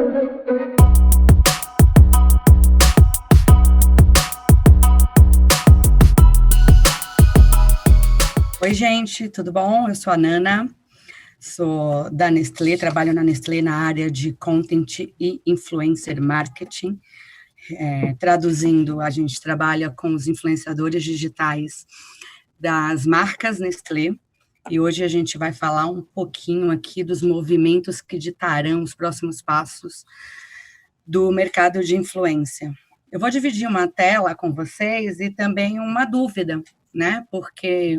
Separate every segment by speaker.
Speaker 1: Oi, gente, tudo bom? Eu sou a Nana, sou da Nestlé, trabalho na Nestlé na área de Content e Influencer Marketing. Traduzindo, a gente trabalha com os influenciadores digitais das marcas Nestlé, e hoje a gente vai falar um pouquinho aqui dos movimentos que ditarão os próximos passos do mercado de influência. Eu vou dividir uma tela com vocês e também uma dúvida, né? Porque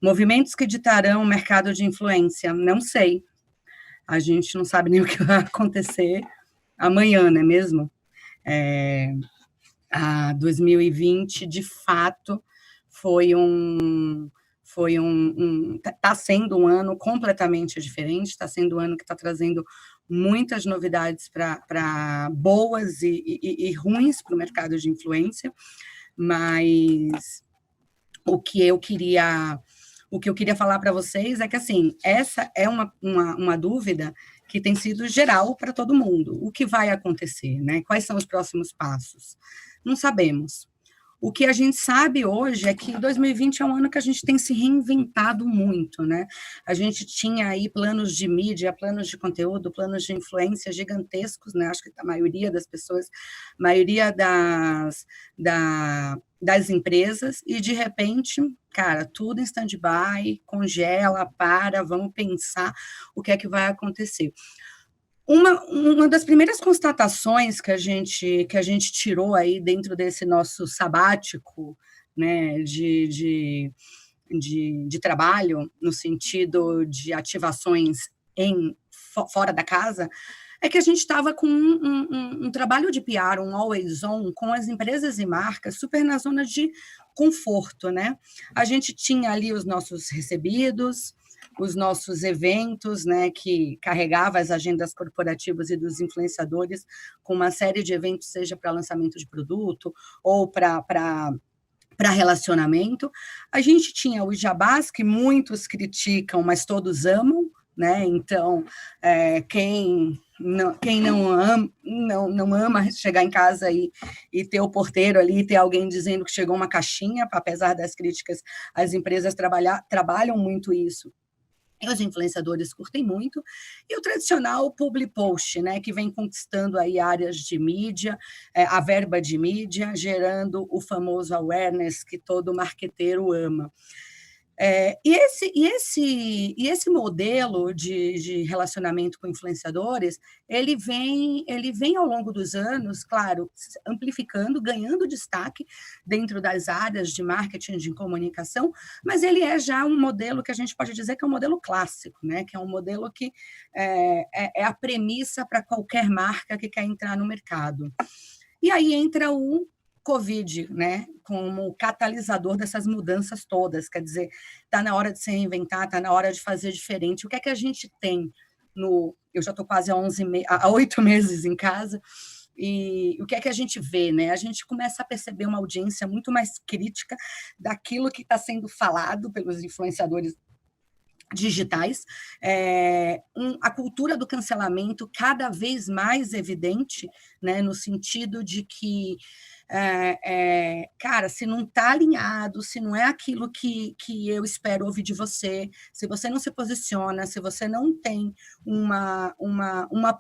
Speaker 1: movimentos que ditarão o mercado de influência, não sei. A gente não sabe nem o que vai acontecer amanhã, não é mesmo? A 2020, de fato, está sendo um ano completamente diferente, está sendo um ano que está trazendo muitas novidades para boas e ruins para o mercado de influência, mas o que eu queria falar para vocês é que, assim, essa é uma dúvida que tem sido geral para todo mundo. O que vai acontecer, né? Quais são os próximos passos? Não sabemos. O que a gente sabe hoje é que 2020 é um ano que a gente tem se reinventado muito, né? A gente tinha aí planos de mídia, planos de conteúdo, planos de influência gigantescos, né? Acho que a maioria das pessoas, a maioria das empresas, e de repente, cara, tudo em stand-by, congela, vamos pensar o que é que vai acontecer. Uma das primeiras constatações que a gente tirou aí dentro desse nosso sabático, né, de trabalho, no sentido de ativações fora da casa, é que a gente estava com um trabalho de PR, um always on, com as empresas e marcas super na zona de conforto, né? A gente tinha ali os nossos recebidos, os nossos eventos, né, que carregava as agendas corporativas e dos influenciadores com uma série de eventos, seja para lançamento de produto ou para relacionamento. A gente tinha os jabás, que muitos criticam, mas todos amam, né? Então, quem não ama chegar em casa e ter o porteiro ali, ter alguém dizendo que chegou uma caixinha, apesar das críticas, as empresas trabalham muito isso. E os influenciadores curtem muito, e o tradicional public post, né, que vem conquistando aí áreas de mídia, a verba de mídia, gerando o famoso awareness que todo marqueteiro ama. E esse modelo de relacionamento com influenciadores, ele vem ao longo dos anos, claro, amplificando, ganhando destaque dentro das áreas de marketing, de comunicação, mas ele é já um modelo que a gente pode dizer que é um modelo clássico, né? Que é um modelo que é a premissa para qualquer marca que quer entrar no mercado. E aí entra o Covid, né, como catalisador dessas mudanças todas, quer dizer, está na hora de se reinventar, está na hora de fazer diferente. O que é que a gente tem eu já estou quase há 8 meses em casa, e o que é que a gente vê, né? A gente começa a perceber uma audiência muito mais crítica daquilo que está sendo falado pelos influenciadores digitais, a cultura do cancelamento cada vez mais evidente, né, no sentido de que cara, se não está alinhado, se não é aquilo que eu espero ouvir de você, se você não se posiciona, se você não tem uma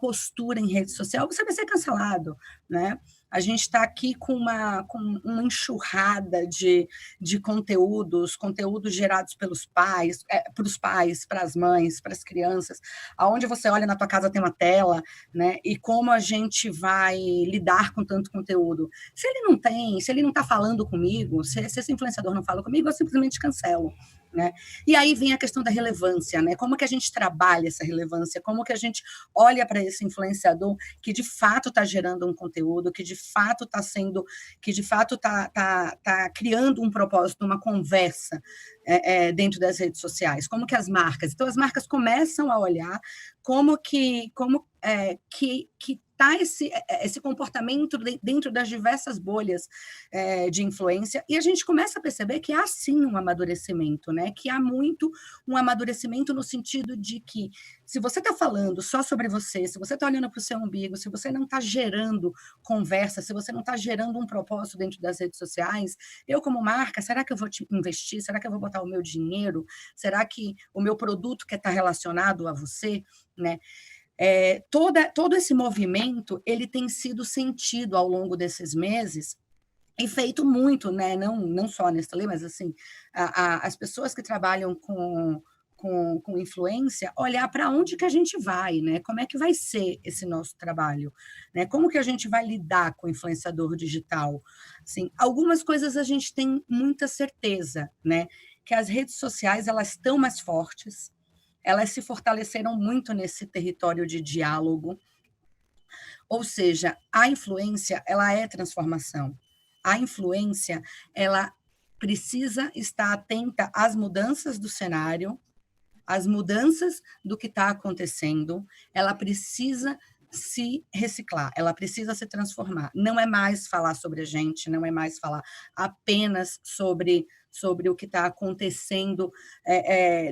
Speaker 1: postura em rede social, você vai ser cancelado, né? A gente está aqui com uma enxurrada de conteúdos gerados pelos pais, para os pais, para as mães, para as crianças, aonde você olha na tua casa tem uma tela, né? E como a gente vai lidar com tanto conteúdo? Se ele não está falando comigo, se esse influenciador não fala comigo, eu simplesmente cancelo, né? E aí vem a questão da relevância, né? Como que a gente trabalha essa relevância? Como que a gente olha para esse influenciador que de fato está gerando um conteúdo, que de fato está criando um propósito, uma conversa dentro das redes sociais? Como que as marcas? Então, as marcas começam a olhar como que está esse comportamento dentro das diversas bolhas de influência, e a gente começa a perceber que há sim um amadurecimento, né? né? Que há muito um amadurecimento no sentido de que, se você está falando só sobre você, se você está olhando para o seu umbigo, se você não está gerando conversa, se você não está gerando um propósito dentro das redes sociais, eu, como marca, será que eu vou te investir? Será que eu vou botar o meu dinheiro? Será que o meu produto quer estar relacionado a você, né? Todo esse movimento ele tem sido sentido ao longo desses meses e feito muito, né? Não só a Nestlé, mas assim, as pessoas que trabalham com influência, olhar para onde que a gente vai, né? Como é que vai ser esse nosso trabalho, né? Como que a gente vai lidar com o influenciador digital? Assim, algumas coisas a gente tem muita certeza, né? Que as redes sociais elas estão mais fortes, elas se fortaleceram muito nesse território de diálogo, ou seja, a influência ela é transformação. A influência ela precisa estar atenta às mudanças do cenário, às mudanças do que está acontecendo, ela precisa se reciclar, ela precisa se transformar. Não é mais falar sobre a gente, não é mais falar apenas sobre o que está acontecendo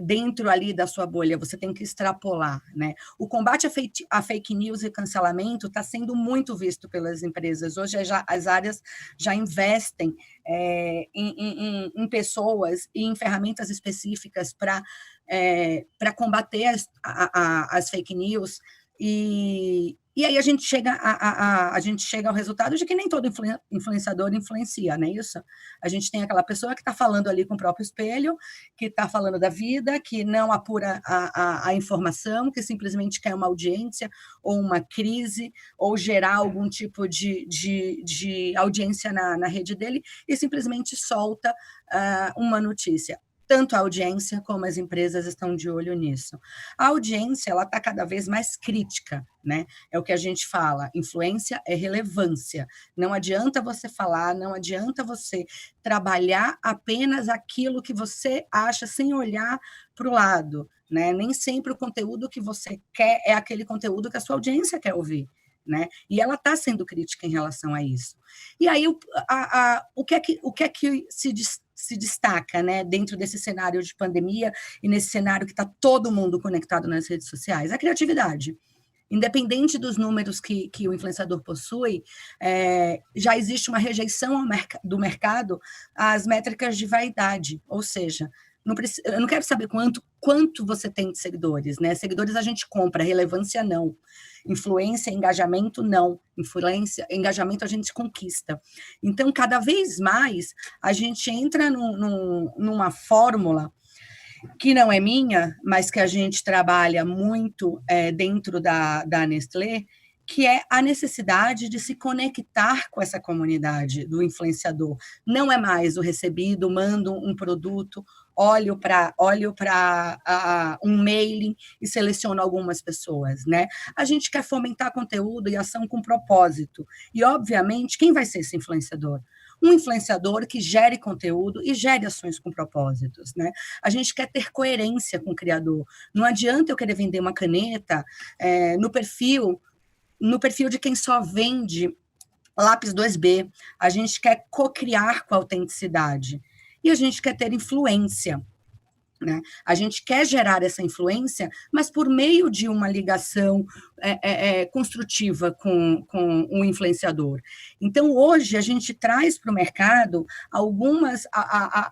Speaker 1: dentro ali da sua bolha, você tem que extrapolar, né? O combate a fake news e cancelamento está sendo muito visto pelas empresas. Hoje as áreas já investem em pessoas e em ferramentas específicas para combater as fake news, e aí a gente chega ao resultado de que nem todo influenciador influencia, não é isso? A gente tem aquela pessoa que está falando ali com o próprio espelho, que está falando da vida, que não apura a informação, que simplesmente quer uma audiência ou uma crise, ou gerar algum tipo de audiência na rede dele, e simplesmente solta uma notícia. Tanto a audiência como as empresas estão de olho nisso. A audiência ela está cada vez mais crítica, né? É o que a gente fala, influência é relevância. Não adianta você falar, não adianta você trabalhar apenas aquilo que você acha sem olhar para o lado, né? Nem sempre o conteúdo que você quer é aquele conteúdo que a sua audiência quer ouvir. Né? E ela está sendo crítica em relação a isso. E aí, o que é que se destaca, né, dentro desse cenário de pandemia e nesse cenário que está todo mundo conectado nas redes sociais? A criatividade. Independente dos números que o influenciador possui, já existe uma rejeição do mercado às métricas de vaidade, ou seja, eu não quero saber quanto você tem de seguidores, né? Seguidores a gente compra, relevância não. Influência, engajamento, não. Influência, engajamento a gente conquista. Então, cada vez mais, a gente entra numa fórmula que não é minha, mas que a gente trabalha muito dentro da Nestlé, que é a necessidade de se conectar com essa comunidade do influenciador. Não é mais o recebido, mando um produto, olho para um mailing e seleciono algumas pessoas, né? A gente quer fomentar conteúdo e ação com propósito. E, obviamente, quem vai ser esse influenciador? Um influenciador que gere conteúdo e gere ações com propósitos, né? A gente quer ter coerência com o criador. Não adianta eu querer vender uma caneta no perfil de quem só vende lápis 2B. A gente quer co-criar com a autenticidade. E a gente quer ter influência. Né? A gente quer gerar essa influência, mas por meio de uma ligação construtiva com o influenciador. Então, hoje, a gente traz para o mercado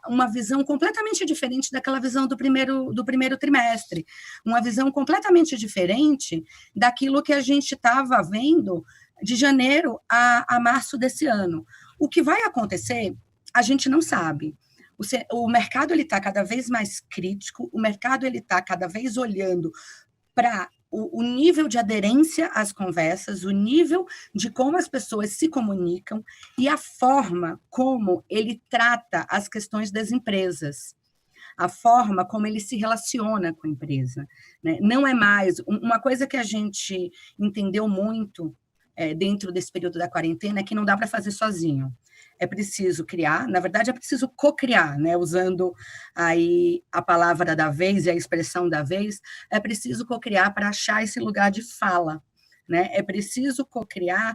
Speaker 1: uma visão completamente diferente daquela visão do primeiro trimestre, uma visão completamente diferente daquilo que a gente estava vendo de janeiro a março desse ano. O que vai acontecer, a gente não sabe. O mercado está cada vez mais crítico, o mercado está cada vez olhando para o nível de aderência às conversas, o nível de como as pessoas se comunicam e a forma como ele trata as questões das empresas, a forma como ele se relaciona com a empresa. Né? Não é mais... Uma coisa que a gente entendeu muito dentro desse período da quarentena é que não dá para fazer sozinho. É preciso criar, na verdade é preciso co-criar, né? Usando aí a palavra da vez e a expressão da vez, é preciso co-criar para achar esse lugar de fala, né? É preciso co-criar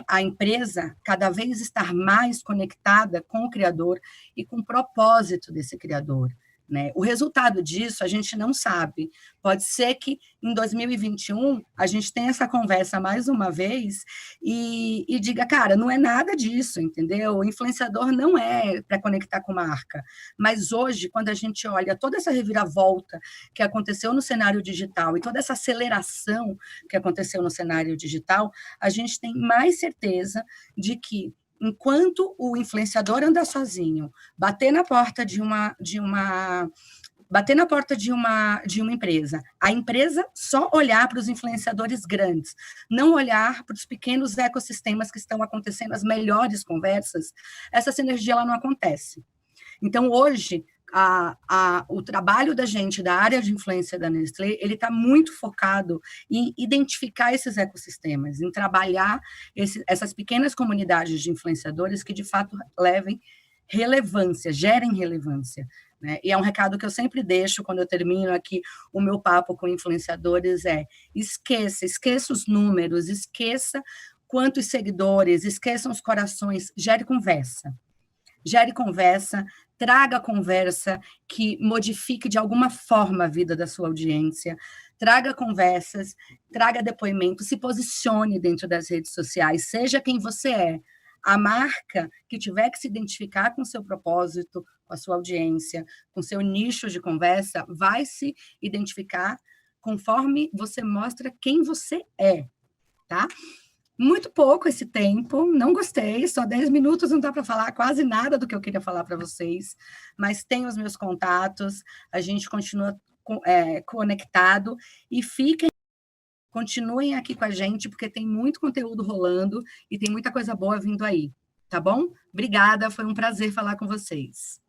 Speaker 1: a empresa cada vez estar mais conectada com o criador e com o propósito desse criador. né? O resultado disso a gente não sabe. Pode ser que em 2021 a gente tenha essa conversa mais uma vez e diga, cara, não é nada disso, entendeu? O influenciador não é para conectar com marca. Mas hoje, quando a gente olha toda essa reviravolta que aconteceu no cenário digital e toda essa aceleração que aconteceu no cenário digital, a gente tem mais certeza de que enquanto o influenciador anda sozinho, bater na porta de uma empresa, a empresa só olhar para os influenciadores grandes, não olhar para os pequenos ecossistemas que estão acontecendo, as melhores conversas, essa sinergia ela não acontece. Então, hoje, o trabalho da gente, da área de influência da Nestlé, ele está muito focado em identificar esses ecossistemas, em trabalhar essas pequenas comunidades de influenciadores que, de fato, levem relevância, gerem relevância. Né? E é um recado que eu sempre deixo quando eu termino aqui o meu papo com influenciadores, esqueça os números, esqueça quantos seguidores, esqueçam os corações, gere conversa, traga conversa que modifique de alguma forma a vida da sua audiência, traga conversas, traga depoimento, se posicione dentro das redes sociais, seja quem você é. A marca que tiver que se identificar com o seu propósito, com a sua audiência, com o seu nicho de conversa, vai se identificar conforme você mostra quem você é, tá? Muito pouco esse tempo, não gostei, só 10 minutos, não dá para falar quase nada do que eu queria falar para vocês, mas tem os meus contatos, a gente continua conectado e continuem aqui com a gente, porque tem muito conteúdo rolando e tem muita coisa boa vindo aí, tá bom? Obrigada, foi um prazer falar com vocês.